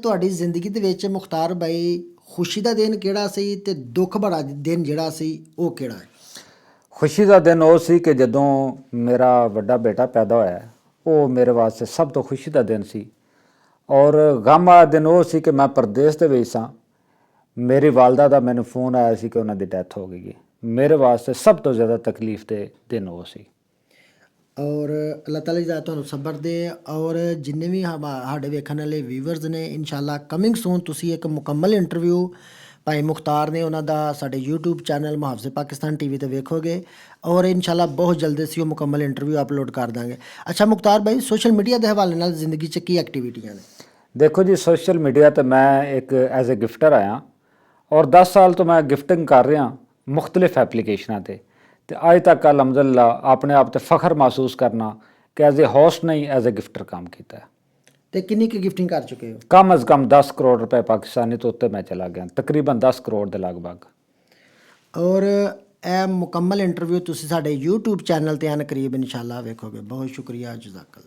ਤੁਹਾਡੀ ਜ਼ਿੰਦਗੀ ਦੇ ਵਿੱਚ ਮੁਖਤਾਰ ਬਾਈ ਖੁਸ਼ੀ ਦਾ ਦਿਨ ਕਿਹੜਾ ਸੀ ਤੇ ਦੁੱਖ ਭਰਾ ਦਿਨ ਜਿਹੜਾ ਸੀ ਉਹ ਕਿਹੜਾ ਹੈ? ਖੁਸ਼ੀ ਦਾ ਦਿਨ ਉਹ ਸੀ ਕਿ ਜਦੋਂ ਮੇਰਾ ਵੱਡਾ ਬੇਟਾ ਪੈਦਾ ਹੋਇਆ, ਉਹ ਮੇਰੇ ਵਾਸਤੇ ਸਭ ਤੋਂ ਖੁਸ਼ੀ ਦਾ ਦਿਨ ਸੀ। ਔਰ ਗਮ ਵਾਲਾ ਦਿਨ ਉਹ ਸੀ ਕਿ ਮੈਂ ਪ੍ਰਦੇਸ਼ ਦੇ ਵਿੱਚ ਸਾਂ। ਮੇਰੀ ਵਾਲਦਾ ਦਾ ਮੈਨੂੰ ਫੋਨ ਆਇਆ ਸੀ ਕਿ ਉਹਨਾਂ ਦੀ ਡੈਥ ਹੋ ਗਈ ਹੈ। ਮੇਰੇ ਵਾਸਤੇ ਸਭ ਤੋਂ ਜ਼ਿਆਦਾ ਤਕਲੀਫ ਦੇ ਦਿਨ ਉਹ ਸੀ। ਔਰ ਅੱਲਾਹ ਤਾਲਾ ਜੀ ਦਾ ਤੁਹਾਨੂੰ ਸਬਰ ਦੇ। ਔਰ ਜਿੰਨੇ ਵੀ ਸਾਡੇ ਵੇਖਣ ਵਾਲੇ ਵੀਵਰਸ ਨੇ, ਇਨਸ਼ਾਅੱਲਾ ਕਮਿੰਗ ਸੂਨ ਤੁਸੀਂ ਇੱਕ ਮੁਕੰਮਲ ਇੰਟਰਵਿਊ ਭਾਈ ਮੁਖਤਾਰ ਨੇ ਉਹਨਾਂ ਦਾ ਸਾਡੇ YouTube ਚੈਨਲ ਮੁਹਾਫਿਜ਼ ਪਾਕਿਸਤਾਨ TV ਤੇ ਵੇਖੋਗੇ। ਔਰ ਇਨਸ਼ਾਅੱਲਾ ਬਹੁਤ ਜਲਦੀ ਅਸੀਂ ਉਹ ਮੁਕੰਮਲ ਇੰਟਰਵਿਊ ਅਪਲੋਡ ਕਰ ਦਾਂਗੇ। ਅੱਛਾ ਮੁਖਤਾਰ ਭਾਈ, ਸੋਸ਼ਲ ਮੀਡੀਆ ਦੇ ਹਵਾਲੇ ਨਾਲ ਜ਼ਿੰਦਗੀ 'ਚ ਕੀ ਐਕਟੀਵਿਟੀਆਂ ਨੇ? ਦੇਖੋ ਜੀ, ਸੋਸ਼ਲ ਮੀਡੀਆ ਤੇ ਮੈਂ ਇੱਕ ਐਜ਼ ਅ ਗਿਫਟਰ ਆਇਆ ਔਰ 10 ਸਾਲ ਤੋਂ ਮੈਂ ਗਿਫਟਿੰਗ ਕਰ ਰਿਹਾ ਮੁਖਤਲਿਫ ਐਪਲੀਕੇਸ਼ਨਾਂ ਤੇ ਅੱਜ ਤੱਕ ਅਲਹਮਦੁਲਿਲਾ ਆਪਣੇ ਆਪ ਤੇ ਫਖਰ ਮਹਿਸੂਸ ਕਰਨਾ ਕਿ ਐਜ਼ ਅ ਹੋਸਟ ਨਹੀਂ, ਐਜ਼ ਅ ਗਿਫਟਰ ਕੰਮ ਕੀਤਾ। ਤੇ ਕਿੰਨੀ ਕੁ ਗਿਫਟਿੰਗ ਕਰ ਚੁੱਕੇ ਹੋ? ਕਮ ਅਜ਼ ਕਮ 10 ਕਰੋੜ ਰੁਪਏ ਪਾਕਿਸਤਾਨੀ ਤੋਂ ਉੱਤੇ ਮੈਂ ਚਲਾ ਗਿਆ, ਤਕਰੀਬਨ 10 ਕਰੋੜ ਦੇ ਲਗਭਗ। ਔਰ ਇਹ ਮੁਕੰਮਲ ਇੰਟਰਵਿਊ ਤੁਸੀਂ ਸਾਡੇ YouTube ਚੈਨਲ ਤੇ ਅਨ ਕਰੀਬ ਇਨਸ਼ਾਅੱਲਾ ਵੇਖੋਗੇ। ਬਹੁਤ ਸ਼ੁਕਰੀਆ, ਜਜ਼ਾਕੱਲਾ।